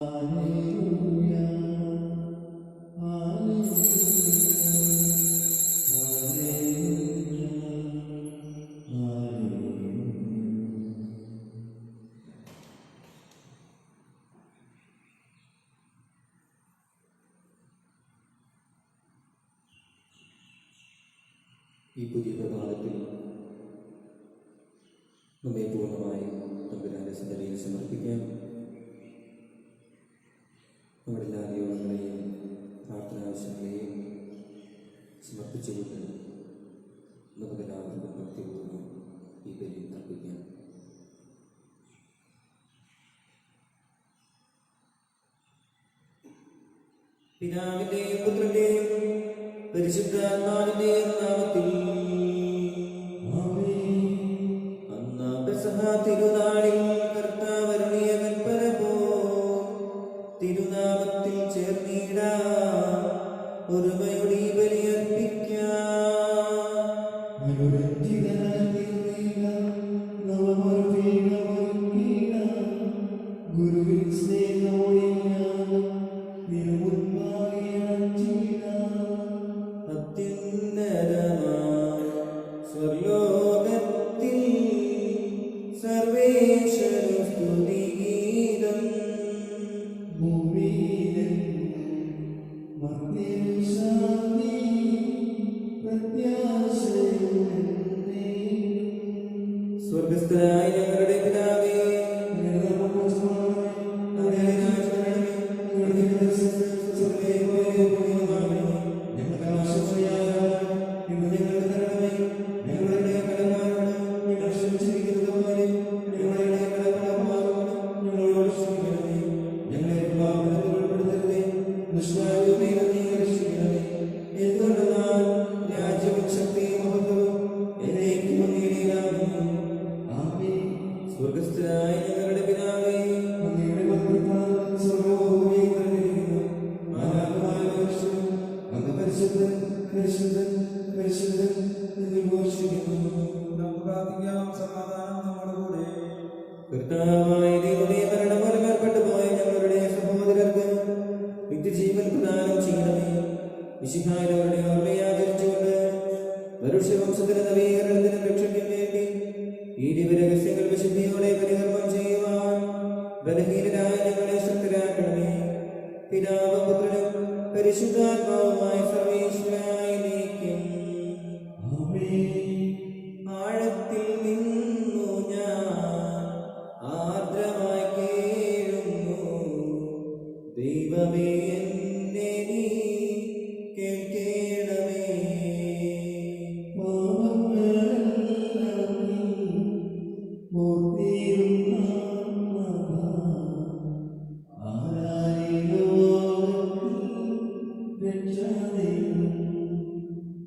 Hallelujah, hallelujah, hallelujah, hallelujah. ഈ പുതിയ പ്രഭാതത്തിൽ നമ്മെ പൂർണ്ണമായും തമ്പുരാന്റെ സന്നിധിയിൽ സമർപ്പിക്കാം. നമ്മുടെ എല്ലാ നിയോഗങ്ങളെയും പ്രാർത്ഥനാവശ്യങ്ങളെയും സമർപ്പിച്ചുകൊണ്ട് നമുക്കെല്ലാവർക്കും ഭക്തിപൂർവ്വം ഈ ബലി അർപ്പിക്കാം. പിതാവിന്റെയും പുത്രന്റെയും പരിശുദ്ധാത്മാവിന്റെയും നാമത്തിൽ അന്നാ പെസഹ തിരുനാളിൽ കർത്താവ് അരുളിയ കൽപ്പന പോൽ തിരുനാമത്തിൽ ചേർന്നിടാം, ഒരുമയോടെ ഈ ബലി സ്വർലോകത്തിൽ സർവേശ്വര സ്തുതിഗീതം സ്വർഗസ്ഥനായ ഞങ്ങളുടെ പിതാവേ, സ്വർഗസ്ഥനായ ഞങ്ങളുടെ പിതാവേ, കർത്താവായ ദൈവമേ, മരണമൂലം ഏർപ്പെട്ടു പോയ ഞങ്ങളുടെ സഹോദരർക്ക് നിത്യജീവൻ പ്രദാനം ചെയ്യണമേ. മിശിഹായുടെ ഓർമ്മയെ ആചരിച്ചുകൊണ്ട് മനുഷ്യവംശത്തിന് നവീകരണത്തിനും രക്ഷയ്ക്കും വേണ്ടി ഈ ദിവരഹസ്യങ്ങൾ വിശുദ്ധിയോടെ പരികർമ്മം ചെയ്യുവാൻ ബലഹീനരായ ഞങ്ങളെ ശക്തരാക്കണമേ. പിതാവും പുത്രനും പരിശുദ്ധാത്മാവുമായ സർവേശ്വരായ നീക്കും ആഴത്തിൽ നിന്നു ഞാൻ ആർദ്രമായി കേഴുന്നു, ദൈവമേ എന്നെ നീ കേൾക്കണമേ.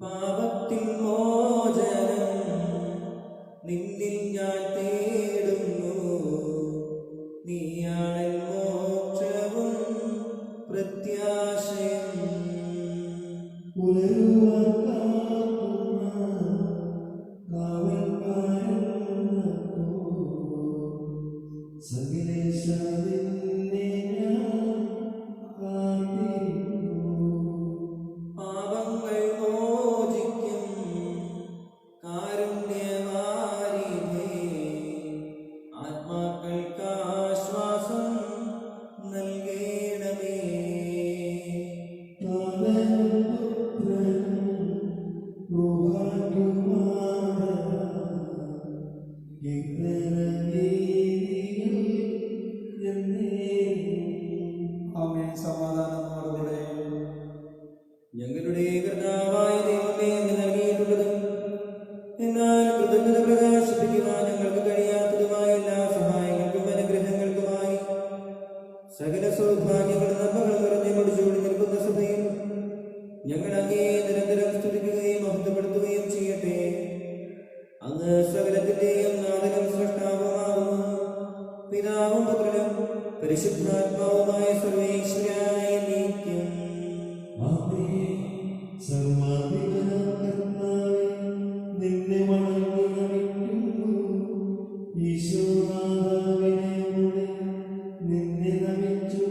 പാപത്തിൻ മോചനം നിന്നിൽ ഞാൻ തേടുന്നു, നീയാണ് മോക്ഷവും പ്രത്യാശയും. പാപങ്ങൾ മോചിക്കും കാരുണ്യവാരിധേ, ആത്മാക്കൾക്ക് ആശ്വാസം നൽകണമേ. ഞങ്ങളുടെ കർത്താവായ ദൈവമേ, അങ്ങ് നൽകിയിട്ടുള്ളതും എന്നാൽ കൃതജ്ഞത പ്രകാശിപ്പിക്കുവാൻ ഞങ്ങൾക്ക് കഴിയാത്തതുമായ എല്ലാ സഹായങ്ങൾക്കും അനുഗ്രഹങ്ങൾക്കുമായി സകല സൗഭാഗ്യങ്ങളും നന്മകളും നിറഞ്ഞു മുടിച്ചുകൂടി നിൽക്കുന്ന സഭയിൽ ഞങ്ങൾ അങ്ങേ നിരന്തരം സ്തുതിക്കുകയും മഹത്വപ്പെടുത്തുകയും ചെയ്യട്ടെ. അങ്ങ് സകലത്തിന്റെയും നാഥനും സൃഷ്ടാവുമാകുന്നു. പിതാവും പുത്രനും പരിശുദ്ധാത്മാവുമായ സർവേശ്വരായ നീക്കും നിന്നെ നമിച്ചു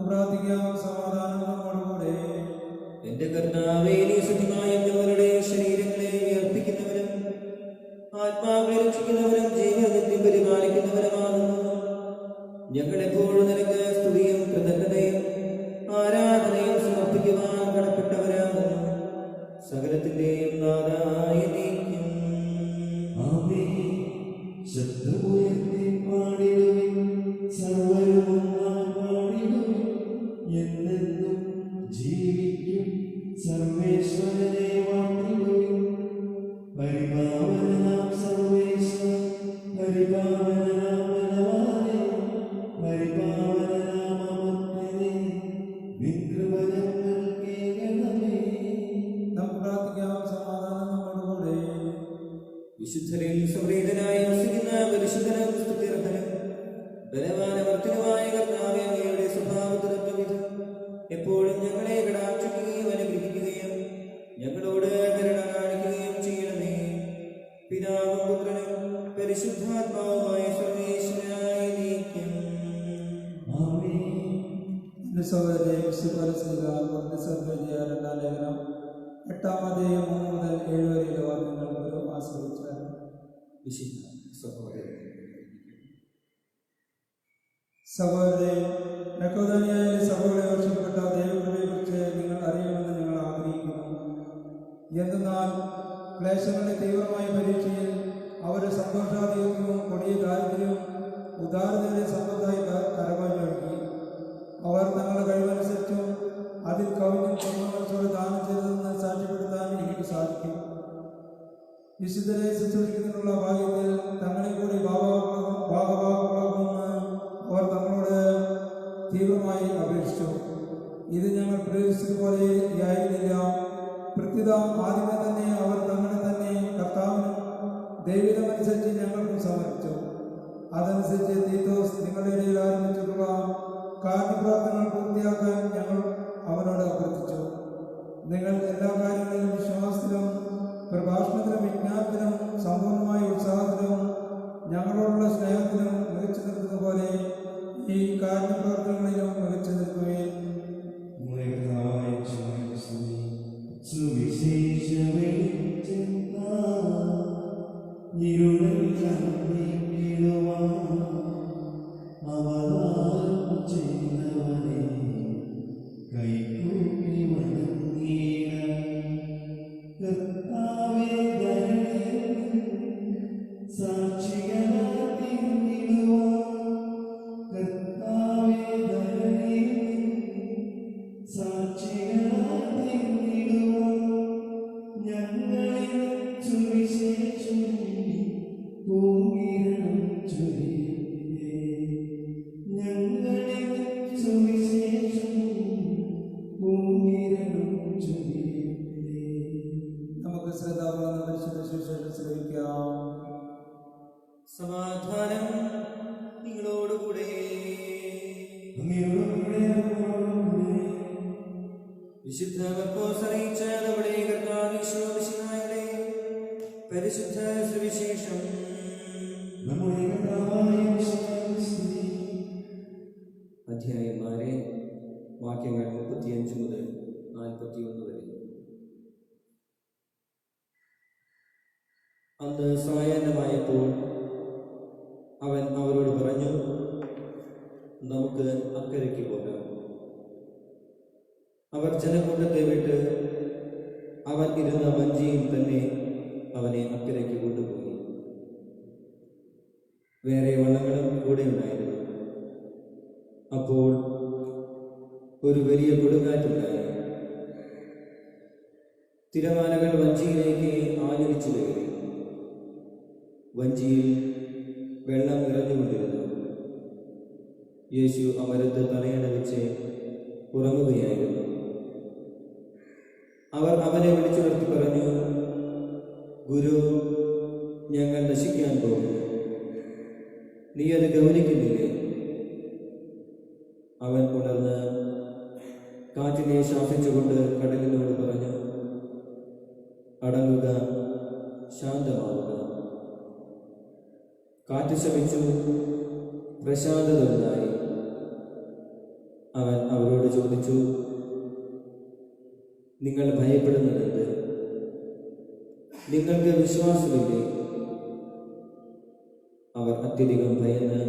പ്രാർത്ഥിക്കാം. സമാധാനം നമ്മോടുകൂടെ. എന്റെ കർത്താവേ, നീ സത്യമായ ഞങ്ങളുടെ ശരീരങ്ങളെ ഉയർപ്പിക്കുന്നവരും ആത്മാവിനെ രക്ഷിക്കുന്നവരും ജീവനിത്യം പരിപാലിക്കുന്നവരുമാകുന്നു. ഞങ്ങളെപ്പോഴും നിനക്ക് സ്തുതിയും കൃതജ്ഞതയും ആരാധനയും സമർപ്പിക്കുവാൻ കടപ്പെട്ടവരാകുന്നു. സകലത്തിന്റെയും നാഥായ നീക്കും. ശബ്ദമുയർത്തി പാടിടുവിൻ, സർവ്വരും ഒന്നായി പാടിടുവിൻ. എന്നെന്നും ജീവിക്കും സർവേശ്വരനെ വാഴ്ത്തിടുവിൻ. പരിപാവനാം സർവേശ്വര, പരിപാവനാം ബലവാനേ, പരിപാവനാം അമർത്യനേ, നിൻ കൃപ ഞങ്ങൾ കേൾക്കണമേ. നമുക്ക് പ്രാർത്ഥിക്കാം. സമാധാനം നമ്മോടുകൂടെ. വിശുദ്ധരിൽ സംപ്രീതനായി വസിക്കുന്ന പരിശുദ്ധനും സ്തുത്യർഹനും ബലവാനവർത്തനുമായ കർത്താവേ, അങ്ങയുടെ സ്വഭാവത്തിനൊത്തവിധം എപ്പോഴും ഞങ്ങളെ കടാക്ഷിക്കുകയും അനുഗ്രഹിക്കുകയും ഞങ്ങളോട് കരുണ കാണിക്കുകയും ചെയ്യണമേ. പിതാവും പുത്രനും പരിശുദ്ധാത്മാവുമായ സർവേശ്വരനായ നീക്കും. എന്റെ സഹോദരനെ, വിശുദ്ധ പൗലോസ് രണ്ടാം ലേഖനം 8-ാം 3 മുതൽ 7 വരെയുള്ള വാക്യങ്ങൾ ഒരു ആസ്വദിച്ചാൽ. വിശുദ്ധ സഹോദരൻ, സഹോദരരെ, മക്കെദോന്യയിലെ സഭകളെ വർഷപ്പെട്ട ദൈവകൃപയെക്കുറിച്ച് നിങ്ങൾ അറിയണമെന്ന് ഞങ്ങൾ ആഗ്രഹിക്കുന്നു. എന്തെന്നാൽ ക്ലേശങ്ങളുടെ തീവ്രമായ പരീക്ഷയിൽ അവർ സന്തോഷാധികത്വവും കൊടിയ ദാരിദ്ര്യവും ഉദാരതയുടെ സമ്പത്തായി കരകോഞ്ഞൊഴുകി. അവർ തങ്ങളുടെ കഴിവനുസരിച്ചും അതിൽ കവിഞ്ഞും പൂർണ്ണമനസ്സോടെ ദാനം ചെയ്തതെന്ന് സാക്ഷ്യപ്പെടുത്താൻ എനിക്ക് സാധിക്കും. വിശുദ്ധരെ ശുശ്രൂഷിക്കുന്നതിനുള്ള ഭാഗ്യത്തിൽ തങ്ങളെ കൂടി ഭാഗഭാഗമാകുമെന്ന് അവർ തങ്ങളോട് തീവ്രമായി അപേക്ഷിച്ചു. ഇത് ഞങ്ങൾ പ്രതീക്ഷിച്ചതുപോലെ ആയിരുന്നില്ല. പ്രത്യുത ആദ്യമേ തന്നെ അവർ തങ്ങളെ തന്നെ കർത്താവിനും ദൈവികമനുസരിച്ച് ഞങ്ങൾക്കും സമർപ്പിച്ചു. അതനുസരിച്ച് തീത്തോസ് നിങ്ങളുടെ ഇടയിൽ ആരംഭിച്ചിട്ടുള്ള കാരുണ്യപ്രവർത്തനങ്ങൾ പൂർത്തിയാക്കാൻ ഞങ്ങൾ അവനോട് അഭ്യർത്ഥിച്ചു. നിങ്ങൾ എല്ലാ കാര്യങ്ങളിലും വിശ്വാസത്തിലും പ്രഭാഷണത്തിലും വിജ്ഞാനത്തിലും സമ്പൂർണ്ണമായ ഉത്സാഹത്തിലും ഞങ്ങളോടുള്ള സ്നേഹത്തിലും മികച്ചു നിൽക്കുന്ന പോലെ ഈ കാരുണ്യപ്രവർത്തനങ്ങളിലും മികച്ചു നിൽക്കുകയും നമുക്ക് ശ്രദ്ധാപൂർവ്വം പരിശുദ്ധ സുവിശേഷം ശ്രമിക്കാം. സമാധാനം നിങ്ങളോടുകൂടെ. വിശുദ്ധ മർക്കോസ് അറിയിച്ച നമ്മുടെ കർത്താവ് യേശു മിശിഹായുടെ പരിശുദ്ധ സുവിശേഷം. അധ്യായം 4 വാക്യങ്ങൾ 35 മുതൽ 41 വരെ. അന്ന് സായാഹ്നമായപ്പോൾ അവൻ അവരോട് പറഞ്ഞു, നമുക്ക് അക്കരയ്ക്ക് പോകാം. അവർ ജനക്കൂട്ടത്തെ വിട്ട് അവൻ ഇരുന്ന വഞ്ചിയിൽ തന്നെ അവനെ അക്കരയ്ക്ക് കൊണ്ടുപോയി. വേറെ വള്ളങ്ങളും കൂടെ ഉണ്ടായിരുന്നു. അപ്പോൾ ഒരു വലിയ കൊടുങ്കാറ്റുണ്ടായി. തിരമാലകൾ വഞ്ചിയിലേക്ക് ആഞ്ഞടിച്ചു കയറി. വഞ്ചിയിൽ വെള്ളം നിറഞ്ഞുകൊണ്ടിരുന്നു. യേശു അമരത്ത് തലയണ വെച്ച് ഉറങ്ങുകയായിരുന്നു. അവർ അവനെ വിളിച്ചു നിർത്തി പറഞ്ഞു, ഗുരു, ഞങ്ങൾ നശിക്കാൻ പോകുന്നു. നീ അത് ഗൗനിക്കുന്നില്ലേ? അവൻ ഉണർന്ന് കാറ്റിനെ ശാസിച്ചുകൊണ്ട് കടലിനോട് പറഞ്ഞു, അടങ്ങുക, ശാന്തമാവുക. കാറ്റ് ശമിച്ചു, പ്രശാന്തത ഉണ്ടായി. അവൻ അവരോട് ചോദിച്ചു, നിങ്ങൾ ഭയപ്പെടുന്നതെന്ത്? നിങ്ങൾക്ക് വിശ്വാസമില്ലേ? അവർ അത്യധികം ഭയന്ന്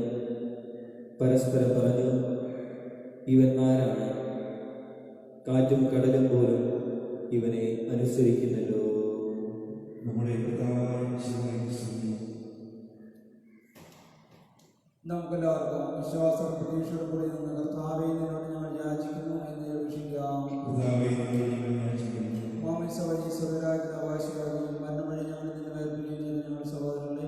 പരസ്പരം പറഞ്ഞു, ഇവൻ ആരാണ്? കാറ്റും കടലും പോലും ഇവനെ അനുസരിക്കുന്നല്ലോ. നമ്മുടെ പിതാവായ ഈശോയെ സ്തുതി. നമുക്കെല്ലാവർക്കും വിശ്വാസം പ്രതീക്ഷയോടെ കൂടി നിന്ന് കർത്താവേ നിന്നോട് ഞങ്ങൾ യാചിക്കുന്നു എന്ന് അപേക്ഷിക്കാം. പിതാവേ, നിന്നോട് ഞങ്ങൾ യാചിക്കുന്നു. മാമിസ വഴി സ്വർഗ്ഗരാജ്യത്തിന് അവകാശിയാകുകയും മരണം വഴി ഞങ്ങൾ നിന്നെ വേർപിരിയുകയും ചെയ്ത ഞങ്ങളുടെ സഹോദരങ്ങളെ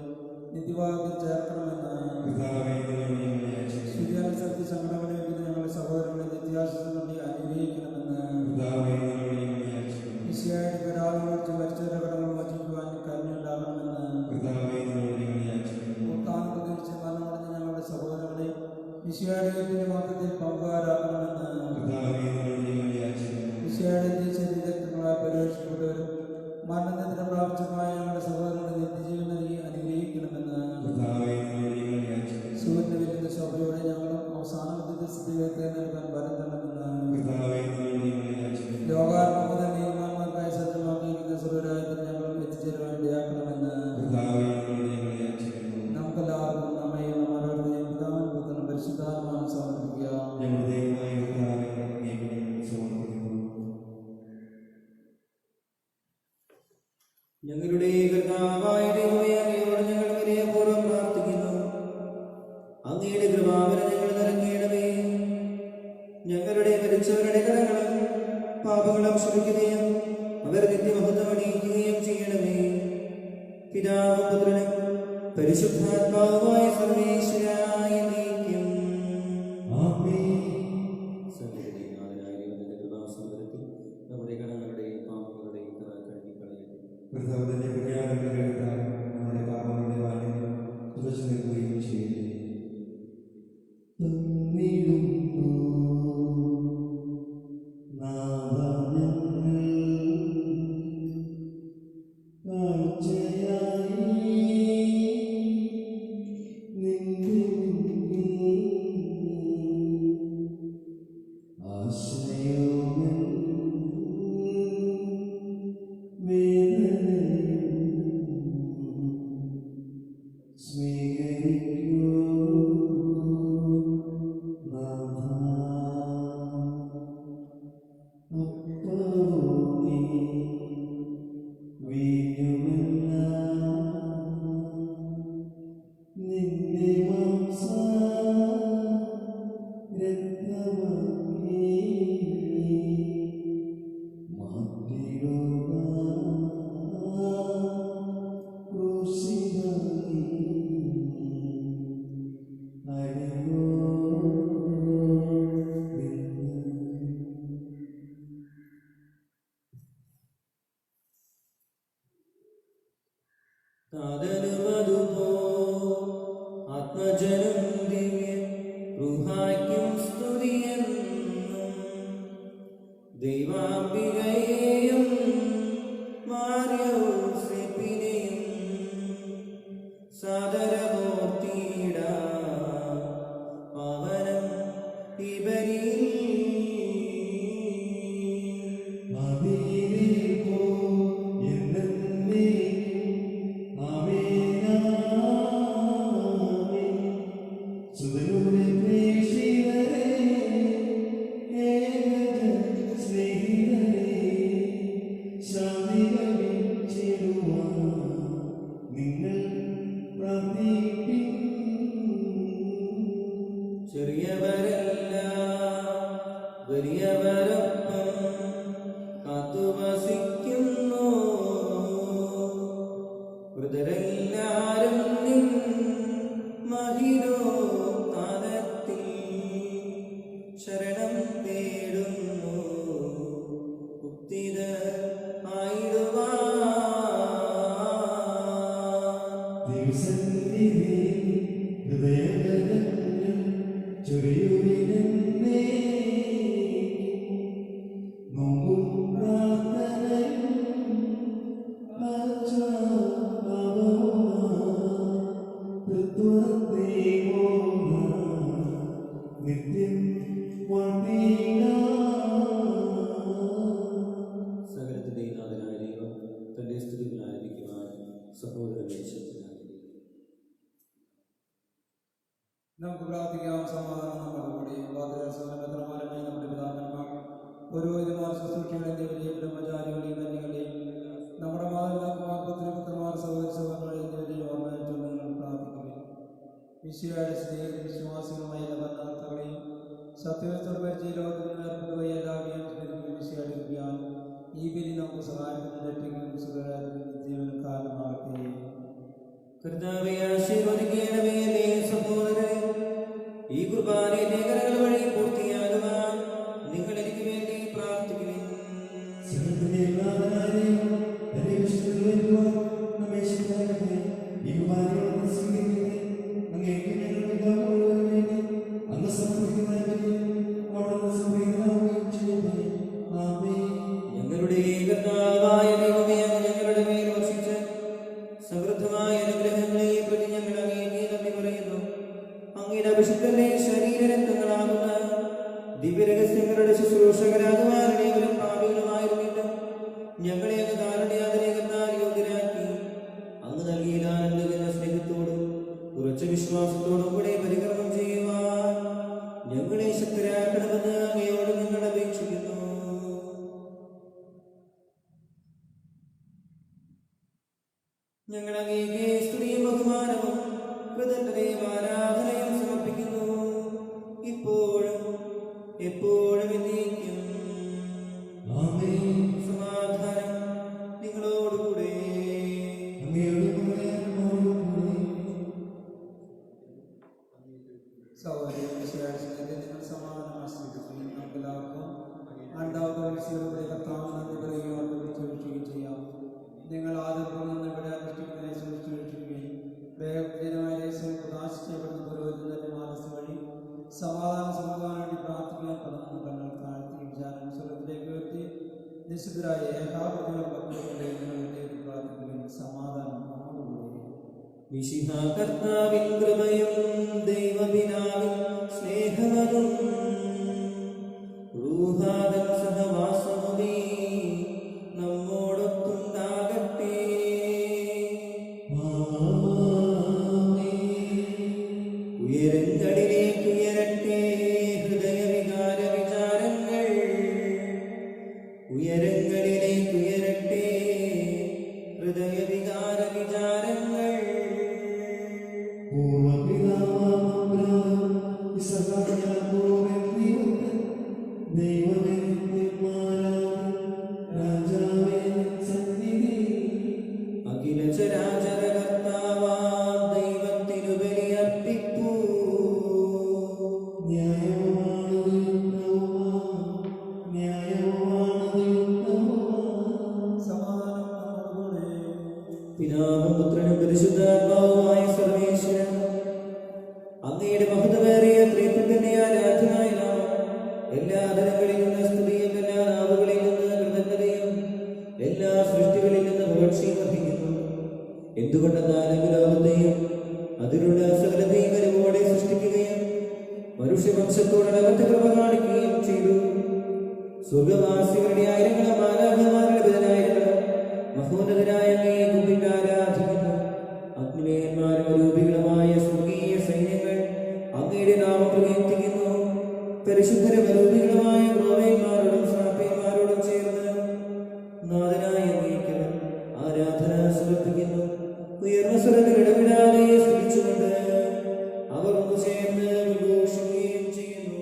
നിത്യവാദത്തിൽ ചേർക്കണമെന്ന് പിതാവേ, നിന്നോട് ഞങ്ങൾ യാചിക്കുന്നു. സ്തുതിയാനുസരിച്ച് സങ്കടമണിയിക്കുന്ന ഞങ്ങളുടെ സഹോദരങ്ങളെ നിത്യാശ്വാസം നൽകി അനുഗ്രഹിക്കണമെന്ന് പിതാവേ, നിന്നോട് ഞങ്ങൾ യാചിക്കുന്നു. ഈശോയുടെ പെരാളോട് മരിച്ചവരുടെ കടങ്ങൾ വചിക്കുവാൻ കരുണയുണ്ടാകണമെന്ന് പിതാവേ, നിന്നോട് ഞങ്ങൾ യാചിക്കുന്നു. ഉത്ഥാനം പ്രതീക്ഷിച്ച് മരണമടഞ്ഞ ഞങ്ങളുടെ സഹോദരങ്ങളെ ഈശോയുടെ വാക്യത്തിൽ പങ്കുകാരാക്കണമെന്ന് പിതാവേ, നിന്നോട് ഞങ്ങൾ യാചിക്കുന്നു. ഈശോയുടെ ശരീരങ്ങളാൽ പരിരക്ഷിക്കപ്പെട്ടവരും മരണത്തിന് പ്രാപിച്ചതുമായ ഞങ്ങളുടെ സഹോദരങ്ങളെ നിത്യജീവൻ നൽകി അനുഗ്രഹിക്കണമെന്ന് പിതാവേ, നിന്നോട് ഞങ്ങൾ യാചിക്കുന്നു. സൂര്യന്റെ വലിയ ശോഭയോടെ ഞങ്ങളും അവസാന സ്ഥിതികൾക്ക് നൽകാൻ വരം തരണമെന്ന് പിതാവേ, നിന്നോട് ഞങ്ങൾ യാചിക്കുന്നു. ലോകാർപ്പ മുതൽ നീതിമാന്മാർക്കായി സജ്ജമാക്കിയിരിക്കുന്ന സ്വർഗ്ഗരാജ്യത്തിൽ ഞങ്ങൾ എത്തിച്ചേരുവാൻ ഇടയാക്കണമെന്ന് പിതാവേ, നിന്നോട് ഞങ്ങൾ യാചിക്കുന്നു. നമുക്കെല്ലാവർക്കും നമ്മയും നമ്മുടെ പിതാവിനും പുത്രനും പരിശുദ്ധാത്മാവിനും സമർപ്പിക്കാം. ഞങ്ങളുടെ ദൈവമായ കർത്താവേ, അങ്ങേക്ക് ഞങ്ങൾ സമർപ്പിക്കുന്നു. ഞങ്ങളുടെ കർത്താവായ ദൈവമേ, അങ്ങയോട് ഞങ്ങൾ വിനയപൂർവ്വം പ്രാർത്ഥിക്കുന്നു. അങ്ങയുടെ കൃപാവരം ഞങ്ങൾ നിറഞ്ഞിടമേ. ഞങ്ങളുടെ മരിച്ചവരുടെ കടങ്ങളും പാപങ്ങളും ക്ഷമിക്കുകയും അവർ നിത്യമഹത്വം അണിയിക്കുകയും ചെയ്യണമേ. പിതാവും പുത്രനും പരിശുദ്ധാത്മാവുമായ സർവേശ്വരായ നീക്കും. ആമേൻ. നമ്മുടെ കടങ്ങളുടെയും പാപങ്ങളുടെയും കറ കഴുകിക്കളയട്ടെ. കർത്താവിന്റെ പ്രഖ്യാപനം കേട്ടാൽ നമ്മുടെ പാപങ്ങളുടെ മാലിന്യം തുടച്ചു നിൽക്കുകയും ചെയ്യട്ടെ. തന്നിടുന്നു നാദാനങ്ങൾ കാഴ്ചയായി നിന്റെ മുൻപിൽ ആശ്രയോമൻ ആത്മജനം ദിവ്യ റുഹായ്ക്കും സ്തുതിയെന്നും ദൈവാംബികയെയും മാർയോസേപ്പിനെയും സാദരമൂർത്തിയിടാം. പവനം ഇവരിൽ ചെറിയവരെല്ലാം വലിയവരൊപ്പം കാത്തുവസിക്കുന്നു. വൃതരെല്ലാരും നിൻ മഹിരോത്താനത്തിൽ ശരണം തേടുന്നു. മുക്തിദർ ആയിടുവാൻ നിത്യം പുരോഹിതന്മാർ, ശുശ്രൂഷകളെയും വലിയ ബ്രഹ്മചാരികളെയും കന്യകളെയും നമ്മുടെ മാതാപിതാക്കന്മാർ, പുത്രപുത്രന്മാർ, സഹോദര സഹോദരങ്ങളെ എന്നിവരെയും ഓർമ്മ നിങ്ങൾ പ്രാർത്ഥിക്കുകയും വിശ്വയുടെ സ്നേഹിത വിശ്വാസികളുമായ എല്ലാ ഭരണകർത്താക്കളെയും സത്യവസ്ഥ പരിചയ ലോകത്തിൽ നിന്ന് ഏർപ്പെടുകയും എല്ലാവരെയും സ്മരിക്കുകയും വിശ്വസിക്കാൻ ഈ ബലി നമുക്ക് സഹായത്തിന് രക്ഷിക്കും ജീവന് കാരണമാകട്ടെ. കർത്താവേ, ആശീർവദിക്കണമേ എന്റെ സഹോദരരെ. ഈ കുർബാനയുടെ കരങ്ങൾ വഴി പൂർത്തിയാകുവാൻ നിങ്ങൾ എനിക്ക് വേണ്ടി പ്രാർത്ഥിക്കുവിൻ. ഞങ്ങളുടെ കർത്താവായ ദൈവമേ, അങ്ങ് ഞങ്ങളുടെ മേൽ വർഷിച്ച് സമൃദ്ധമായ അനുഗ്രഹങ്ങളെ പ്രതി ഞങ്ങൾ അങ്ങേക്ക് നന്ദി പറയുന്നു. അങ്ങയുടെ അഭിഷിക്തന്റെ ശരീരരക്തങ്ങളാകുന്ന ദിവ്യരഹസ്യങ്ങളുടെ ശുശ്രൂഷകരാകുവാൻ അനേകരും പാപികളുമായിരുന്നിട്ടും ഞങ്ങളെ അങ്ങ് കാരുണ്യാതിരേകത്താൽ യോഗ്യരാക്കി അങ്ങ് നൽകിയ ആനന്ദകര സ്നേഹത്തോടും ഉറച്ച വിശ്വാസത്തോടും കൂടെ പരികർമ്മം ചെയ്യുവാൻ ഞങ്ങളെ ശക്തരാക്കണമെന്ന് അങ്ങയോട് ഞങ്ങൾ അപേക്ഷിക്കുന്നു. ഞങ്ങൾ അങ്ങേക്ക് സ്തുതിയും ബഹുമാനവും കൃതജ്ഞതയും ആരാധനയും സമർപ്പിക്കുന്നു, ഇപ്പോഴും എപ്പോഴും എന്നേക്കും. സമാധാനം നിങ്ങളോടുകൂടെ. സഹോദരൻ നിങ്ങൾ സമാധാനം ആശ്രയിക്കുകയും നമുക്കെല്ലാവർക്കും ആണ്ടാവുന്ന കർത്താവ് നന്ദി പറയുകയും വിളിച്ചൊഴിക്കുകയും ചെയ്യാം. നിങ്ങൾ ആദ്യം നിന്ന് ഇവിടെ അനുഷ്ഠിക്കുന്നതിനെ സൂക്ഷിച്ചുവെക്കുകയും വേഗജനമായ രഹസ്യം പ്രകാശിക്കപ്പെടുന്ന പുരോഹിതന്റെ മാനസ് വഴി സമാധാനം വേണ്ടി പ്രാർത്ഥിക്കാൻ തുടങ്ങുന്ന കണ്ണൽ താഴ്ത്തി വിചാരം സ്വർഗത്തിലേക്ക് ഉയർത്തി നിശ്ചിതരായ ഏകാഗ്രതകളും ഭക്തികളുടെ നിങ്ങളുടെ പ്രാർത്ഥിക്കുകയും സമാധാനം നമ്മോടുകൂടി. മിശിഹാ കർത്താവിൻ കൃപയും ദൈവപിതാവിൻ സ്നേഹമതും റൂഹാദൻ സഹവാസമുദീ നമ്മോടൊത്തുണ്ടാകട്ടെ. ഉയരങ്ങളിലേക്ക് ഉയരട്ടെ ഹൃദയവികാര വിചാരങ്ങൾ, ഉയരങ്ങളിലേക്ക് ഉയരട്ടെ ഹൃദയവികാര വിചാരങ്ങൾ. അഖില ചരാചര കർത്താവാം ദൈവത്തിനു ബലിയർപ്പിപ്പൂ. പിതാവും പുത്രനും പരിശുദ്ധാത്മാവുമായ സർവേശ്വരൻ, അങ്ങയുടെ മഹത്വമേറിയ ത്രിത്വത്തിന്റെ ആരാധനായ നാമം എല്ലാ തലങ്ങളിൽ നിന്ന് സ്തുതിയും എല്ലാ നാവുകളിൽ നിന്ന് കൃതജ്ഞതയും എല്ലാ സൃഷ്ടികളിൽ നിന്ന് പുകഴ്ചയും അർഹിക്കുന്നു. എന്തുകൊണ്ടെന്നാൽ ലോകത്തെയും അതിലുള്ള സകലത്തെയും കരുവോടെ സൃഷ്ടിക്കുകയും മനുഷ്യവംശത്തോട് അകത്ത് കൃപ കാണിക്കുകയും ചെയ്തു. സ്വർഗവാസികളുടെ ആയിരങ്ങളും മാലാഖമാരുടെ പതിനായിരങ്ങളും മഹോന്നതരായ അങ്ങയെ കുമ്പിട്ട് ആരാധിക്കുന്നു. അഗ്നിമയന്മാരും അരൂപികളുമായ സ്വർഗീയ സൈന്യങ്ങൾ അങ്ങയുടെ നാമം പ്രകീർത്തിക്കുന്നു. പരിശുദ്ധരും അരൂപികളുമായ ക്രോവേന്മാരോടും ശ്രാപ്പന്മാരോടും ചേർന്ന് നാഥനായ അങ്ങേക്ക് ആരാധന സമർപ്പിക്കുന്നു. ഉയർന്ന സ്വരത്തിൽ ഇടപെടാതെ സ്തുതിച്ചുകൊണ്ട് അവർ ഒന്ന് ചേർന്ന് ഉദ്ഘോഷിക്കുകയും ചെയ്യുന്നു.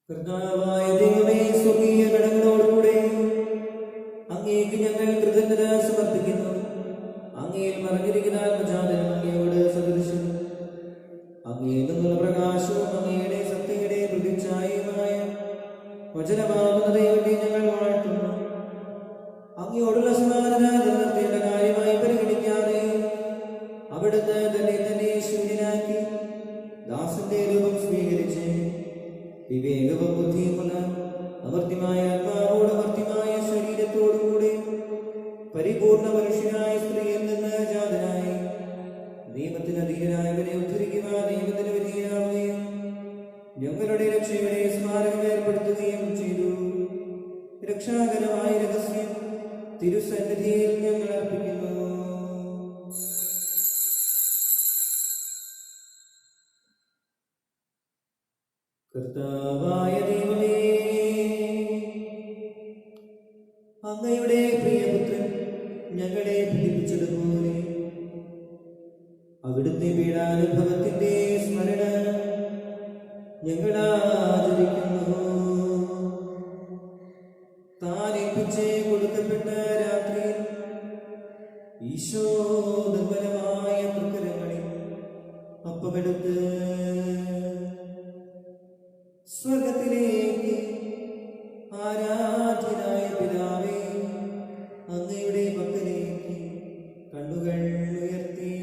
കർത്താവായ ദൈവമേ, സ്വർഗീയ ഗണങ്ങളോടുകൂടെ അങ്ങേക്ക് ഞങ്ങൾ കൃതജ്ഞത സമർപ്പിക്കുന്നു. അങ്ങയിൽ മറഞ്ഞിരിക്കുന്ന ആത്മജാതനം അങ്ങയോട് സദൃശം, അങ്ങയിൽ നിന്നുള്ള പ്രകാശവും അങ്ങയുടെ സത്യം ശക്തിയുടെ പ്രതിച്ഛായയുമായ വചനമാകുന്ന ദൈവത്തെ ഞങ്ങൾ വാഴ്ത്തുന്നു. അങ്ങയോടുള്ള സമാധാനം നിർത്തേണ്ട കാര്യമായി പരിഗണിക്കാതെ അവിടുന്ന് തന്നെ ശൂന്യനാക്കി ദാസന്റെ രൂപം സ്വീകരിച്ച് വിവേകവും ബുദ്ധിയുമുള്ള അമർത്യമായ ആത്മാവോട് അമർത്യമായ ശരീരത്തോടുകൂടി പരിപൂർണ മനുഷ്യനായ സ്ത്രീയിൽ നിന്ന് ജാതനായി നിയമത്തിന് അധീനരായവരെ ഉദ്ധരിക്കുവാൻ നിയമത്തിന് വിധേയനാവുകയും ഞങ്ങളുടെ രക്ഷയുടെ സ്മാരകം ഏർപ്പെടുത്തുകയും ചെയ്തു. രക്ഷാകരമായ രഹസ്യം തിരുസന്നിധിയിൽ ഞങ്ങൾ അർപ്പിക്കുന്നു. കർത്താവായ ദൈവമേ, അങ്ങയുടെ പ്രിയപുത്രൻ ഞങ്ങളെ പഠിപ്പിച്ചതുപോലെ അവിടുത്തെ പീഡാനുഭവത്തിന്റെ സ്മരണ ഞങ്ങൾ ആചരിക്കുന്നു. താൻ ഏൽപ്പിച്ച് കൊടുക്കപ്പെട്ട രാത്രിയിൽ ഈശോ ദുർബലമായ തൃക്കരങ്ങളിൽ അപ്പമെടുത്ത് സ്വർഗത്തിലേക്ക് ആരാധ്യനായ പിതാവേ, അങ്ങയുടെ പക്കലേക്ക് കണ്ണുകൾ ഉയർത്തി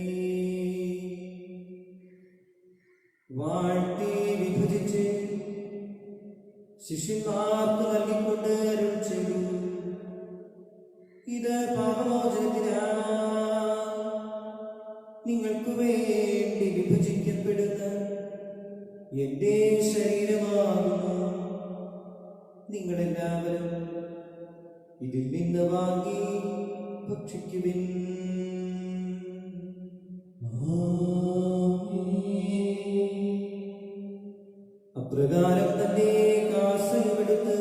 വാഴ്ത്തി വിഭജിച്ച് ശിഷ്യന്മാർക്ക് നൽകിക്കൊണ്ട് അരുൾ ചെയ്തു, ഇത് പാപമോചനത്തിനായി നിങ്ങൾക്ക് വേണ്ടി വിഭജിക്കപ്പെടുന്ന എന്റെ ശരീരമാകുന്നു. നിങ്ങളെല്ലാവരും ഇതിൽ നിന്ന് വാങ്ങി ഭക്ഷിക്കുവിൻ. അപ്രകാരം തന്നെ കാസയുമെടുത്ത്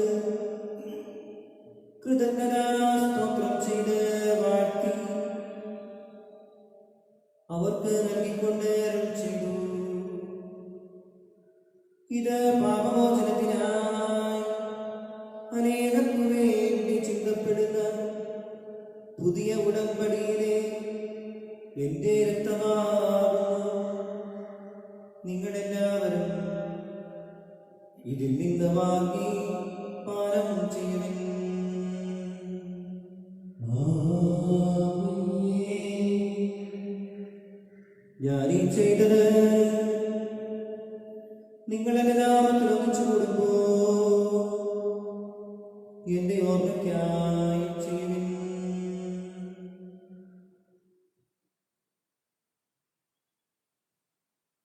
കൃതജ്ഞതാസ്തോത്രം ചെയ്ത് വാഴ്ത്തി അവർക്ക് നൽകിക്കൊണ്ട് അരുൾ ചെയ്തു, ഇത് പാപമോചനത്തിനായി അനേകർക്കു വേണ്ടി ചിന്തപ്പെടുന്ന പുതിയ ഉടമ്പടിയിലെ എന്റെ രക്തമാകുന്നു. നിങ്ങളെല്ലാവരും ഇതിൽ നിന്ന് വാങ്ങി പാനം ചെയ്യുവിൻ. ഞാനീ ചെയ്തത് നിങ്ങളെന്റെ നാമത്തിൽ ഒന്നിച്ചു കൂടുമ്പോ എന്റെ ഓർമ്മയ്ക്കായി ചെയ്യുവിൻ.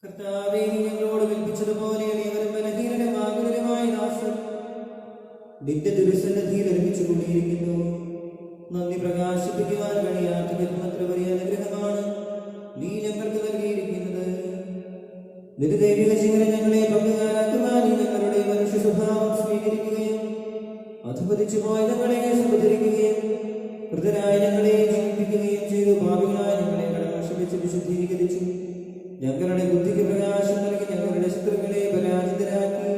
കർത്താവേ, ഞങ്ങളോട് കൽപ്പിച്ചതുപോലെ എളിയവരും ബലഹീനരും ആകുലരുമായ ദാസർ നിന്റെ തിരുസന്നിധിയിൽ ഒരുമിച്ച് കൂടിയിരിക്കുന്നു. നന്ദി പ്രകാശിപ്പിക്കുവാൻ കഴിയാത്ത അത്ര വലിയ അനുഗ്രഹമാണ് നീ ഞങ്ങൾക്ക് നൽകിയിരിക്കുന്നത്. നിന്റെ ദൈവിക ജീവനെ ഞങ്ങളെ പങ്കുകാരാക്കുവാൻ നീ ഞങ്ങളുടെ മനുഷ്യ സ്വഭാവം സ്വീകരിക്കുകയും അധപതിച്ചു പോയ ഞങ്ങളെ സമുദ്ധരിക്കുകയും വൃദ്ധരായ ഞങ്ങളെ ജീവിപ്പിക്കുകയും ചെയ്തു. പാപികളായ ഞങ്ങളെ കടമോക്ഷമിച്ച് വിശുദ്ധീകരിച്ചു. ഞങ്ങളുടെ ബുദ്ധിക്ക് പ്രകാശം നൽകി ഞങ്ങളുടെ ശത്രുക്കളെ പരാജിതരാക്കി.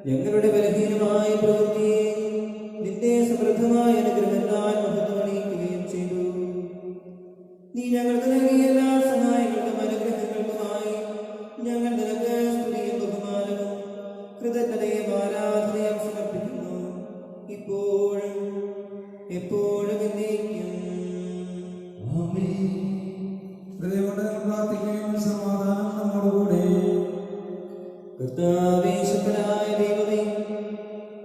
ഞങ്ങളുടെ ബലഹീനമായ പ്രവൃത്തിയെ നിന്റെ സമൃദ്ധമായ അനുഗ്രഹത്താൽ മഹത്വമണിയിക്കുകയും ചെയ്തു. നീ ഞങ്ങൾക്ക് നൽകിയ എല്ലാ സഹായങ്ങൾക്കും അനുഗ്രഹങ്ങൾക്കുമായി ഞങ്ങൾ നിനക്ക് സ്തുതിയും ബഹുമാനവും കൃതജ്ഞതയും ആരാധനയും സമർപ്പിക്കുന്നു, ഇപ്പോഴും എപ്പോഴും എന്നേക്കും. ഹൃദയകൊണ്ട് പ്രാർത്ഥിക്കുകയും സമാധാനം നമ്മോടുകൂടെ. കർത്താവേ, ശക്തനായ ദൈവമേ,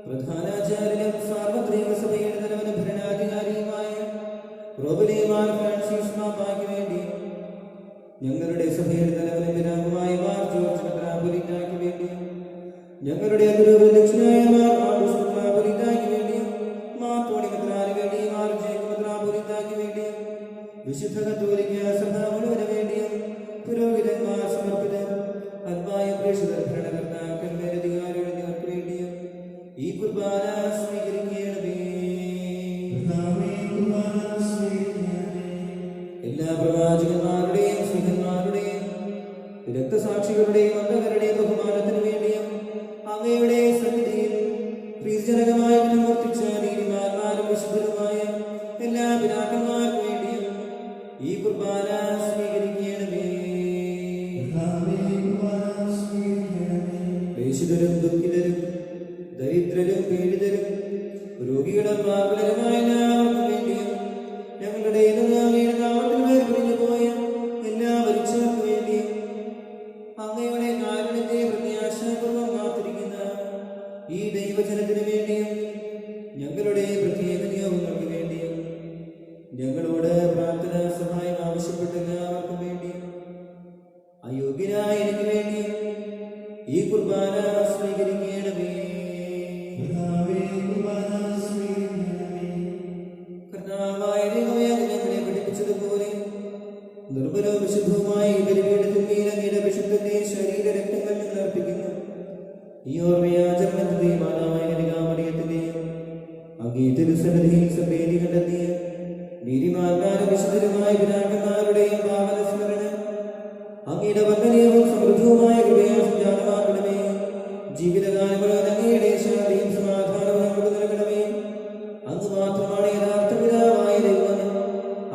പ്രധാനാചാര്യനും സാർവത്രിക സഭയുടെ തലവനും ഭരണാധികാരിയുമായ റോബിലെ മാർ ഫ്രാൻസിസ് മാപ്പായ്ക്ക് വേണ്ടി, ഞങ്ങളുടെ സഭയുടെ തലവനും പിതാവുമായ മാർ ജോർജ് മെത്രാപ്പൊലീത്തായ്ക്ക് വേണ്ടി, ഞങ്ങളുടെ അതിരൂപദക്ഷനായ മാർ ആഗുസ്റ്റ് മെത്രാപ്പൊലീത്തായ്ക്ക് വേണ്ടി, മാർ ടോണി മെത്രാന് വേണ്ടി, മാർ ജേക്കബ് മെത്രാപ്പൊലീത്തായ്ക്ക് വേണ്ടി, വിശുദ്ധ കത്തോലിക്ക സഭ മുഴുവന് വേണ്ടിയും പുരോഹിതന്മാർ സമർപ്പിതർ ആത്മായ പ്രേക്ഷിതർ ഭരണകർത്താക്കൾ മേലധികാരികൾ എന്നിവർക്ക് വേണ്ടിയും ഈ കുർബാന സ്വീകരിക്കണമേ. എല്ലാ പ്രവാചകന്മാരുടെയും സ്നേഹന്മാരുടെയും രക്തസാക്ഷികളുടെയും അന്ധകരുടെയും ബഹുമാനത്തിനു വേണ്ടിയും അങ്ങയുടെ സന്നിധിയിൽ പ്രീതിജനകമായി പ്രവർത്തിച്ച നീതിമാന്മാരും വിശുദ്ധരുമായ എല്ലാ പിതാക്കന്മാർക്കു വേണ്ടിയും ഈ ക്ലേശിതരും ദുഃഖിതരും ദരിദ്രരും പീഡിതരും രോഗികളും പാപകരമായ എല്ലാവർക്കും വേണ്ടിയും ഞങ്ങളുടെ അങ്ങയുടെ നാമത്തിൽ വേർപിരിഞ്ഞു പോയ എല്ലാ മരിച്ചവർക്ക് വേണ്ടിയും അങ്ങയുടെ കാരുണ്യത്തെ പ്രത്യാശാപൂർവം കാത്തിരിക്കുന്ന ഈ ദൈവജനത്തിന് വേണ്ടിയും ഞങ്ങളുടെ പ്രത്യേക നിയോഗങ്ങൾക്ക് വേണ്ടിയും ഞങ്ങളോട് പ്രാർത്ഥനാ സഹായം ആവശ്യപ്പെട്ട എല്ലാവർക്കും വേണ്ടിയും അയോഗ്യനായ എനിക്ക് വേണ്ടിയും ഈ കുർബാന സ്വീകരിക്കണമേ. കർത്താവായ ദൈവമേ, അങ്ങ് ഞങ്ങളെ പഠിപ്പിച്ചതുപോലെ നിർമ്മലവും വിശുദ്ധവുമായ ഈ ബലിപീഠത്തിന്മേൽ അങ്ങയുടെ വിശുദ്ധത്തെ ശരീരരക്തങ്ങൾ ഞങ്ങൾ അർപ്പിക്കുന്നു. ഈ ഓർമ്മയാചരണത്തിന്റെയും മാതാവായ കന്യകാമറിയത്തിന്റെയും അങ്ങേ തിരുസന്നിധിയിൽ സഭേദി കണ്ടെത്തിയ നീതിമാന്മാരും വിശുദ്ധരുമായ പിതാക്കന്മാരുടെയും പാവന സ്മരണ അങ്ങയുടെ വന്ദനീയവും സമൃദ്ധവുമായ കൃപയാൽ സംജാതമാക്കണമേ. ജീവിതകാലങ്ങളിൽ അങ്ങയുടെ ശാന്തിയും സമാധാനവും ഞങ്ങൾക്ക് നൽകണമേ. അങ്ങ് മാത്രമാണ് യഥാർത്ഥ പിതാവായ ദൈവം.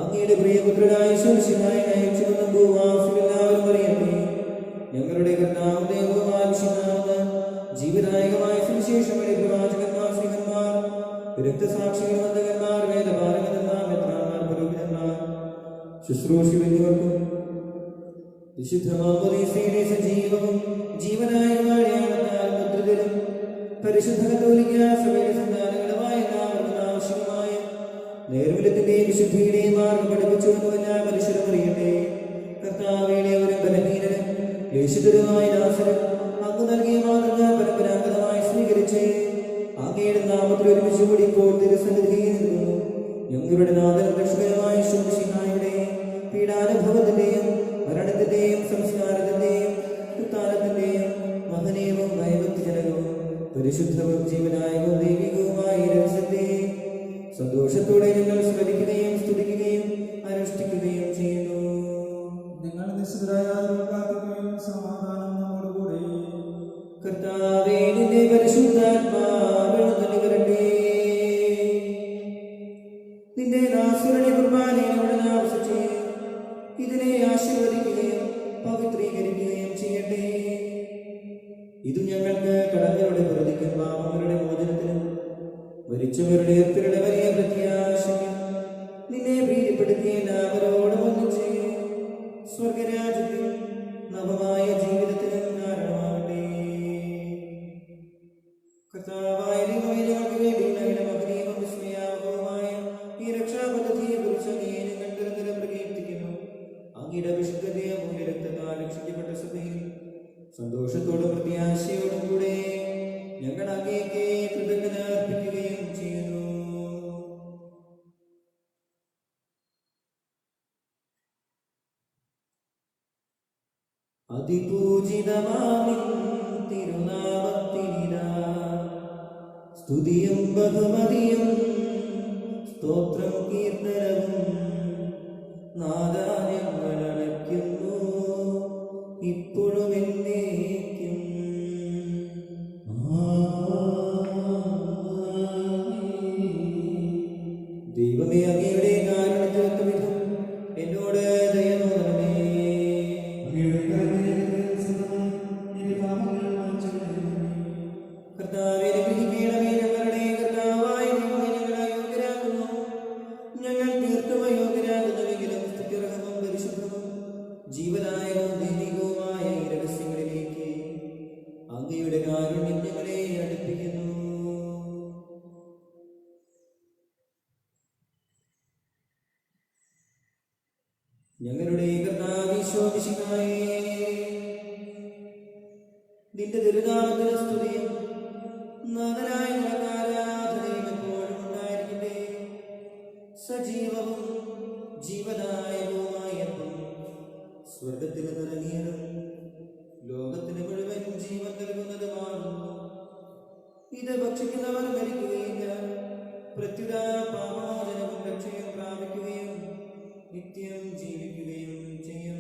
അങ്ങയുടെ പ്രിയപുത്രനായ ശിശുനായി അയച്ചു ഭൂവാസികളെല്ലാവരും അറിയട്ടെ. ഞങ്ങളുടെ കർത്താവും ദൈവവുമായ വിശുദ്ധാവുന്ന ജീവിതായകമായ സുവിശേഷം വഴി പ്രവാചകന്മാർ, ശ്രീഹന്മാർ, രക്തസാക്ഷികൾ, വന്ദകന്മാർ, വേദപാരകന്മാർ, മെത്രാന്മാർ, പുരോഹിതന്മാർ, ശുശ്രൂഷികൾ എന്നിവർക്കും വിശുദ്ധമാമോദീസയുടെ സജീവവും ജീവനായകമായ മുദ്രിതരും പരിശുദ്ധ കത്തോലിക്ക സഭയുടെ സന്താനങ്ങളുമായ എല്ലാവർക്കും ആവശ്യമായ നേർവലത്തിന്റെയും വിശുദ്ധിയുടെയും മാർഗം പഠിപ്പിച്ചുകൊണ്ടുവെല്ലാം മനുഷ്യരും അറിയട്ടെ. കർത്താവിനെ ഒരു ബലഹീനനും ക്ലേശിതരുമായ ദാസനും അങ്ങ് നൽകിയ മാതൃക പരമ്പരാഗതമായി സ്വീകരിച്ച് അങ്ങയുടെ നാമത്തിൽ ഒരുമിച്ച് കൂടി ഇപ്പോൾ തിരുസന്നിധിയിൽ നിൽക്കുന്നു. ഞങ്ങളുടെ നാഥനും രക്ഷകനുമായ ശോഭിഷിഹായുടെ പീഡാനുഭവത്തിന്റെയും മരണത്തിന്റെയും സംസ്കാരത്തിന്റെയും ഉത്ഥാനത്തിന്റെയും മഹനീയവും ഭയഭക്തിജനകവും പരിശുദ്ധവും ജീവനായകവും ദൈവികവുമായ രഹസ്യത്തെ സന്തോഷത്തോടെ ഞങ്ങൾ സ്മരിക്കുകയും സ്തുതിക്കുകയും അനുഷ്ഠിക്കുകയും ചെയ്യുന്നു. നിങ്ങൾ നിശ്ചിതരായാൽ പ്രാർത്ഥിക്കുകയും സമാധാനം നമ്മോടുകൂടെ. കർത്താവേ, നിന്റെ പരിശുദ്ധാത്മാവ് നൽകരട്ടെ. നിന്റെ ദാസരുടെ കുർബാനയെ ഉടനെ ആവശ്യിച്ച് ഇതിനെ ആശീർവദിക്കുകയും പവിത്രീകരിക്കുകയും ചെയ്യട്ടെ. ഇത് ഞങ്ങൾക്ക് കടങ്ങളുടെ പ്രതിക്കും പാപങ്ങളുടെ മോചനത്തിനും മരിച്ചവരുടെ ഉയർത്തരുടെ വലിയ പ്രത്യാശയ്ക്കും നിന്നെ പ്രീതിപ്പെടുത്തിയ എല്ലാവരോടും ഒന്നിച്ച് സ്വർഗരാജ്യത്തിൽ നവമായ ജീവിതത്തിനും കാരണമാകട്ടെ. കർത്താവായ ദൈവമേ, ഞങ്ങൾക്ക് വേണ്ടിയുള്ള അങ്ങയുടെ മഹനീയവും വിസ്മയാവഹവുമായ ഈ രക്ഷാപദ്ധതിയെ കുറിച്ച് അങ്ങയെ ഞങ്ങൾ നിരന്തരം പ്രകീർത്തിക്കുന്നു. അങ്ങയുടെ വിശുദ്ധതയെ മൂല്യരക്തത്താൽ രക്ഷിക്കപ്പെട്ട സഭയിൽ സന്തോഷത്തോടും പ്രത്യാശയോടും കൂടെ ഞങ്ങൾ അങ്ങേക്ക് കൃതജ്ഞത അർപ്പിക്കുകയും ചെയ്യുന്നു. അതിപൂജിതമാമിൻ തിരുനാമത്തിനിതാ സ്തുതിയും ബഹുമതിയും സ്തോത്രം കീർത്തനവും നാദാ ഞങ്ങൾ അണയ്ക്കുന്നു ഇപ്പോഴും എന്നേക്കും. ദൈവമേ, അങ്ങയുടെ കാരുണ്യത്തിനൊത്ത വിധം എന്നോട് ദയ തോന്നണമേ. കർത്താവേ, അനുഗ്രഹിക്കണമേ. ഞങ്ങളുടെ കർത്താവായ ദൈവമേ, ഞങ്ങൾ അയോഗ്യരാകുന്നു. ഞങ്ങൾ തീർത്തും അയോഗ്യരാകുന്നുവെങ്കിലും സ്തുത്യർഹവും പരിശുദ്ധവും ജീവനായകവും ദൈവികവുമായ ഈ രഹസ്യങ്ങളിലേക്ക് അങ്ങയുടെ കാരുണ്യം ഞങ്ങളെ അടുപ്പിക്കുന്നു. ഞങ്ങളുടെ കർത്താവേ ഈശോമിശിഹായേ, നിന്റെ തിരുനാമത്തിന് സ്തുതിയും നാഥനായ നിനക്ക് ആരാധനയും എപ്പോഴും ഉണ്ടായിരിക്കട്ടെ. സജീവവും ജീവനായകവുമായതും സ്വർഗത്തിൽ നിറങ്ങിയതും ലോകത്തിന് മുഴുവൻ ജീവൻ നൽകുന്നതുമാകുന്നു. ഇത് ഭക്ഷിക്കുന്നവർ മരിക്കുകയില്ല, പ്രത്യുത പാപമോചനവും രക്ഷയും പ്രാപിക്കുകയും നിത്യം ജീവിക്കുകയും ചെയ്യും.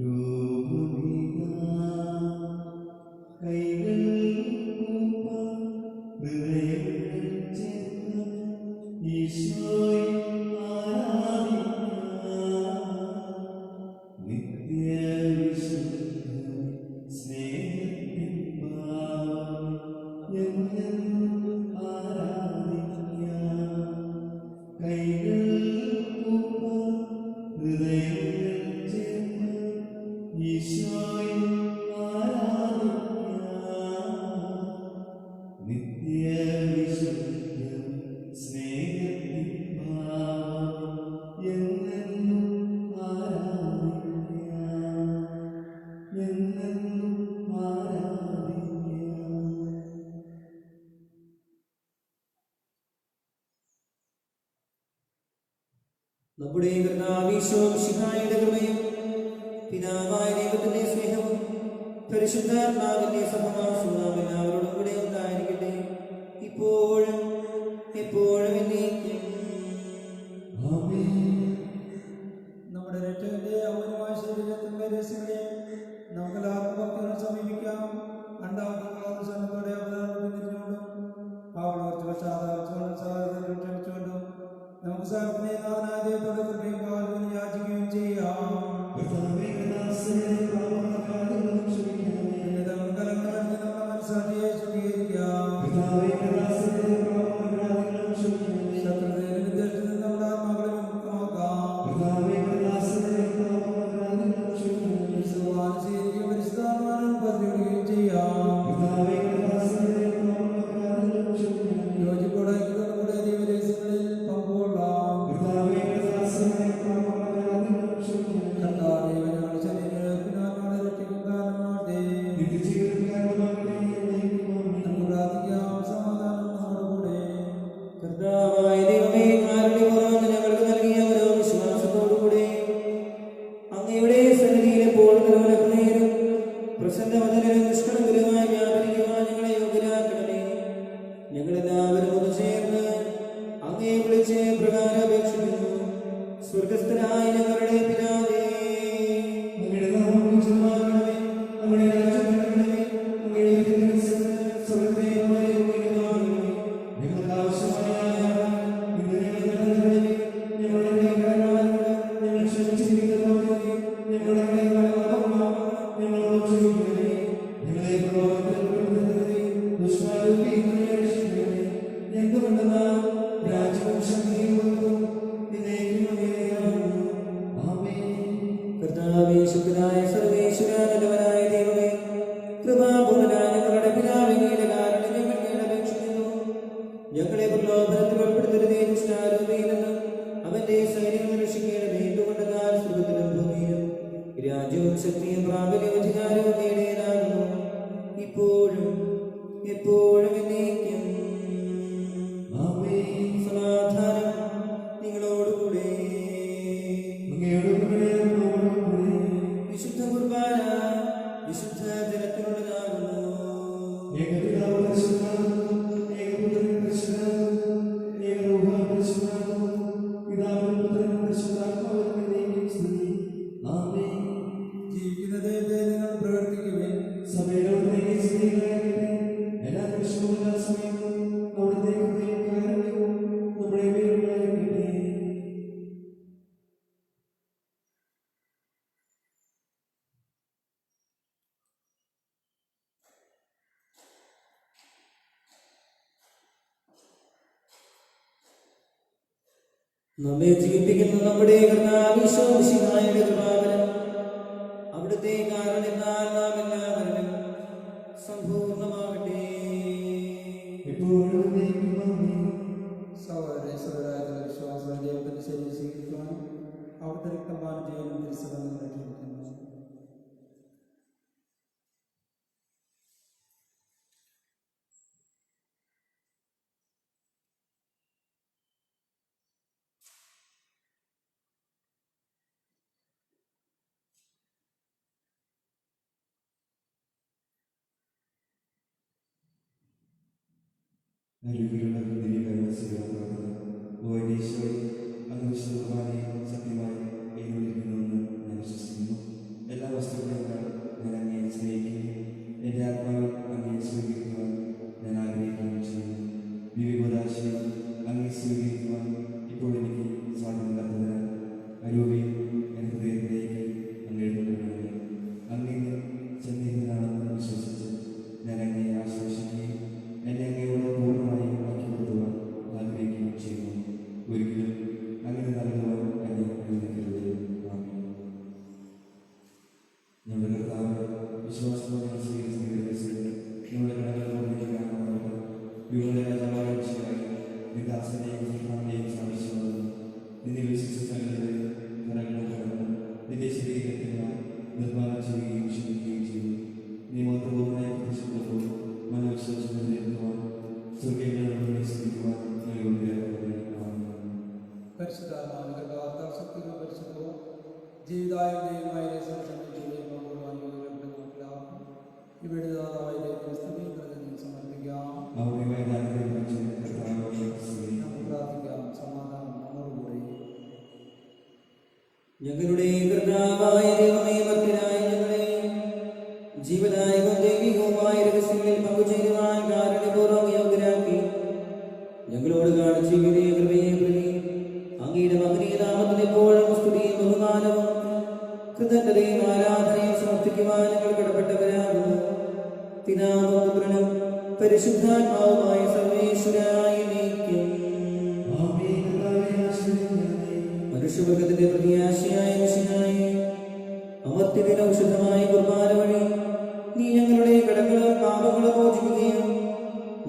ും നമ്മുടെ കർത്താവീശോം ശിഹായുടെ കൃപയും പിതാവായ ദൈവത്തിന്റെ സ്നേഹവും പരിശുദ്ധാത്മാവിന്റെ സഹവാസവും നാം എല്ലാവരോടും കൂടെ ഉണ്ടായിരിക്കട്ടെ, ഇപ്പോഴും എപ്പോഴും എന്നേക്കും. നമ്മുടെ രക്ഷകന്റെ അമൂല്യമായ ശരീരത്തിന്റെ രഹസ്യങ്ങളെ നമുക്കെല്ലാവർക്കും ഭക്തിയോടെ സമീപിക്കാം. രണ്ടാമത്തെ ശ്രമത്തോടെ അവതരണത്തിനുകൊണ്ടും പാവളവർച്ച് പശ്ചാത്തലം ക്ഷമിച്ചുകൊണ്ടും നമുക്ക് സാഹത്തിനെ നാഥനായ ദൈവത്തോടെ കൃപയും പാവലും യാചിക്കുകയും ചെയ്യാം. നമ്മുടെ മനസ്സാക്ഷിയെ ശുദ്ധീകരിക്കാം. ശത്രുതയിൽ വിദ്യാർത്ഥിയിൽ നമ്മുടെ ആത്മാക്കളെ വിമുക്തമാക്കാം. സ്വീകരിക്കുകയും പരിശുദ്ധാത്മാവിനെ പതിവിടുകയും ചെയ്യാം. യോജിപ്പോടെ ഐക്യത്തോടുകൂടെ ദൈവരഹസ്യങ്ങളിൽ പങ്കുകൊള്ളാം. കർത്താവേ, ഞങ്ങളുടെ ശരീരത്തിനാത്മാക്കളെ രക്ഷിക്കും കാരണമാകട്ടെ. നമുക്ക് പ്രാർത്ഥിക്കാം. സമാധാനം നമ്മുടെ കൂടെ. കർത്താവായ ദൈവമേ, കാരുണ്യപൂർവ്വം ഞങ്ങൾക്ക് നൽകിയ ഓരോ വിശ്വാസത്തോടുകൂടെ അങ്ങയുടെ സന്നിധിയിൽ എപ്പോഴും നിലനിൽക്കുന്നതിനും പ്രസന്നവചനവും നിഷ്കളങ്കരുമായി വ്യാപരിക്കുവാൻ ഞങ്ങളെ യോഗ്യരാക്കണമേ. ഞങ്ങളെല്ലാവരും ഒന്ന് ചേർന്ന് അങ്ങയെ വിളിച്ച് പ്രകാരം അപേക്ഷിക്കുന്നു. സ്വർഗസ്ഥനായ ഞങ്ങളുടെ പിതാവേ, അങ്ങയുടെ നാമം പൂജിതമാകണമേ, അങ്ങയുടെ രാജ്യം വരണമേ, അങ്ങയുടെ തിരുമനസ്സ് സ്വർഗ്ഗത്തിലെ പോലെ ഭൂമിയിലുമാകണമേ. ഞങ്ങൾക്ക് ആവശ്യമായ ആഹാരം ഇന്ന് ഞങ്ങൾക്ക് തരണമേ. ഞങ്ങളുടെ കടക്കാരോട് ഞങ്ങൾ ക്ഷമിച്ചിരിക്കുന്നതുപോലെ ഞങ്ങളുടെ ഞങ്ങളോട് ക്ഷമിക്കണമേ. ഞങ്ങളെ പ്രലോഭനത്തിൽ ഉൾപ്പെടുത്തരുതേ, ദുഷ്ടാരൂപിയിൽ നിന്ന് രക്ഷിക്കണമേ. എന്തുകൊണ്ടെന്നാൽ രാജ്യവും ശക്തിയും ബലവും എന്നേക്കും അങ്ങയുടേതാകുന്നു. ആമേൻ. കർത്താവേ, ശുദ്ധനായ സർവ്വേശ്വര നല്ലവനായ ദൈവമേ, കൃപാപൂർണ്ണനായ ഞങ്ങളുടെ പിതാവേ, അങ്ങയുടെ കാരുണ്യം ഞങ്ങൾ അപേക്ഷിക്കുന്നു. ഞങ്ങളെ പ്രലോഭനത്തിൽ ഉൾപ്പെടുത്തരുതേ, ദുഷ്ടാരൂപിയിൽ നിന്ന് അവന്റെ സൈന്യങ്ങൾ രക്ഷിക്കണമേ. എന്തുകൊണ്ടെന്നാൽ സ്വർഗ്ഗത്തിലും ഭൂമിയിലും രാജ്യവും ശക്തിയും പ്രാബല്യവും അധികാരവും അങ്ങയുടേതാകുന്നു, ഇപ്പോഴും എപ്പോഴും എന്നേക്കും. സമാധാനം നിങ്ങളോടുകൂടെ. വിശുദ്ധ കുർബാന വിശുദ്ധ ജനത്തിനുള്ളതാകുന്നു. ജീവിക്കുന്ന ദൈവത്തെ നിങ്ങൾ പ്രവർത്തിക്കുവിൻ. എല്ലാ നിമിഷവും എല്ലാ സമയവും അവിടുത്തെ കൃപയും കാരുണ്യവും നമ്മുടെ മേലുണ്ടായിരിക്കട്ടെ. നമ്മെ ജീവിപ്പിക്കുന്ന നമ്മുടെ കർത്താവീശോ മിശിഹായുടെ കൃപാവരം അവിടുത്തെ കാരണത്താൽ നാം എല്ലാവരിലും സമ്പൂർണ്ണമാകട്ടെ. സഹോദരനെ സഹോദരായ വിശ്വാസം ദൈവത്തിന്റെ ശരീരം സ്വീകരിക്കുവാനും അവിടുത്തെ രക്തപാനം ചെയ്യാനും തിരുസഭ നിങ്ങളെ ക്ഷണിക്കുന്നു. അരുവിലുള്ള സത്യമായി കൈകൊണ്ടിരിക്കുന്നുവെന്ന് ഞാൻ വിശ്വസിക്കുന്നു. എല്ലാ വസ്തുക്കളെക്കാൾ ഞാൻ അങ്ങയെ സ്നേഹിക്കുകയും എൻ്റെ ആത്മാവിൽ അങ്ങയെ സ്വീകരിക്കുവാൻ ഞാൻ ആഗ്രഹിക്കുകയും ചെയ്യുന്നു. വിവേകോദാശയം അങ്ങയെ സ്വീകരിക്കുവാൻ ഇപ്പോൾ എനിക്ക് സ്വാതന്ത്ര്യമില്ലാത്തതിനാൽ അരൂപിയും എൻ്റെ ഹൃദയത്തിലേക്ക് അങ്ങ് എഴുതുന്നവരാണ്. അങ്ങേക്ക് സന്നിഹിതനാണെന്ന് വിശ്വസിച്ച് ഞാൻ അങ്ങയെ ആശ്ലേഷിക്കുകയും എന്നെ അങ്ങയോട് പൂർണ്ണമായി ഐക്യപ്പെടുത്തുവാൻ ആഗ്രഹിക്കുകയും ചെയ്യുന്നു. ഒരിക്കലും അങ്ങനെ നൽകുവാൻ എന്നെ അനുവദിക്കരുത്. ആമേൻ. ഞങ്ങളുടെ കർത്താവ് വിശ്വാസത്തോടെ ഞങ്ങൾ സ്വീകരിച്ച ഞങ്ങളുടെ കടകളോട് കാരണമായിട്ട് യുവയുടെ രാജാവായ നിദാസനെയും സുൽത്താനെയും സ്ഥാപിച്ചുകൊണ്ടത് നിന്നെ വിശ്വസിച്ച സംഘടനയുടെ കടകളും കടന്ന് നിന്റെ ശരീരത്തിനായി നിർമ്മാണം ചെയ്യുകയും ക്ഷമിക്കുകയും ചെയ്തു. നീ മാത്രപൂർണ്ണമായി പ്രത്യക്ഷപ്പെട്ടപ്പോൾ മനോവിശ്വാസത്തെ നേരിടുവാൻ സ്വർഗ്ഗീയങ്ങളെ ശ്രമിക്കുവാൻ ഞങ്ങളുടെ പരിശുദ്ധാത്മാവിന്റെ വാർത്താശക്തി ആരാധനയും സമർപ്പിക്കുവാൻ ഞങ്ങൾ കടപ്പെട്ടവരാകുന്നു. പിതാവും പുത്രനും പരിശുദ്ധാത്മാവുമായ സർവേശ്വരായ നീക്കും മനുഷ്യവർഗത്തിന്റെ പ്രത്യാശയായ മിശിഹായേ, അമർത്യദിന ഔഷധമായ കുർബാന വഴി നീ ഞങ്ങളുടെ കടങ്ങളും പാപങ്ങളും മോചിക്കുകയും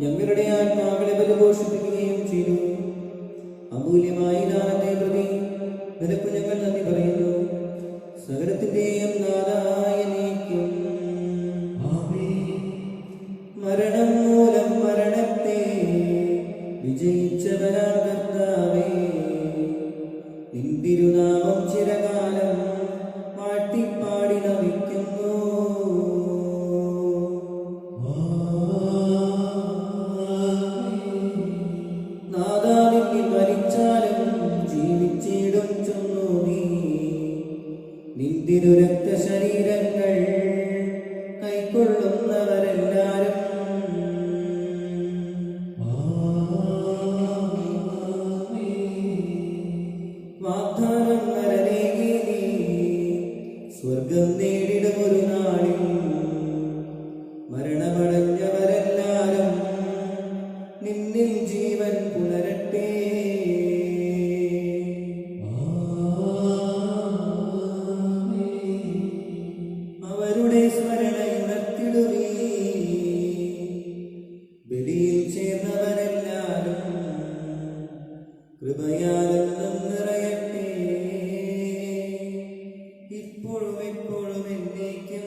ഞങ്ങളുടെ ആത്മാക്കളെ പരിപോഷിപ്പിക്കുകയും ചെയ്തു. അമൂല്യമായ ദാനത്തെ പ്രതി നിനക്ക് ഞങ്ങൾ നന്ദി പറയുന്നു. സകലത്തിന്റെയും നാഥായ നീക്കും മരണം മൂലം മരണത്തെ വിജയിച്ചവനാം കർത്താവേ, നിൻ തിരുനാമം ചിരകാലം വാഴ്ത്തിപ്പാടി നമിക്കുന്നു. നാഥാ, നിന്നിൽ മരിച്ചാലും ജീവിച്ചിടും ചൊന്നു നീ. നിൻ തിരുരക്ത ശരീരങ്ങൾ കൈക്കൊള്ളുന്നവരെല്ലാരും വാഗ്ദാനം നരനേകി നീ സ്വർഗം നേടിടും ഒരു നാളിൽ. മരണമടഞ്ഞവരെല്ലാരും നിന്നിൽ ജീവൻ പുലരട്ടെ. അവരുടെ സ്മരണയുണർത്തിടുവീ. ബലിയിൽ ചേർന്നവരെല്ലാരും കൃപയാലെന്നും നിറയട്ടെ, ഇപ്പോഴും എപ്പോഴും എന്നേക്കും.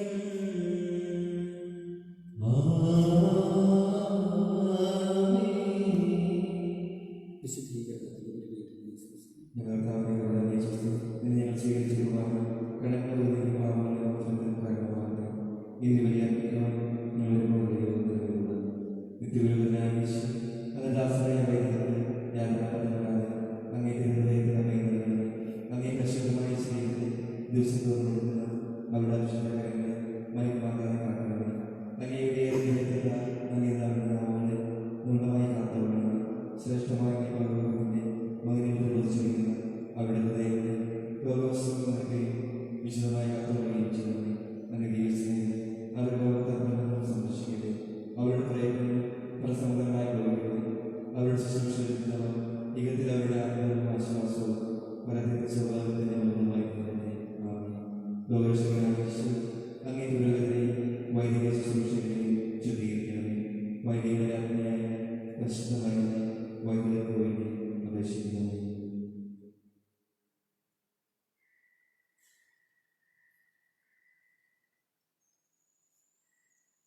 വൈദികരാജ്ഞയായ പരിശുദ്ധമായ വൈദികർക്ക് വേണ്ടി അപേക്ഷിക്കുന്നു.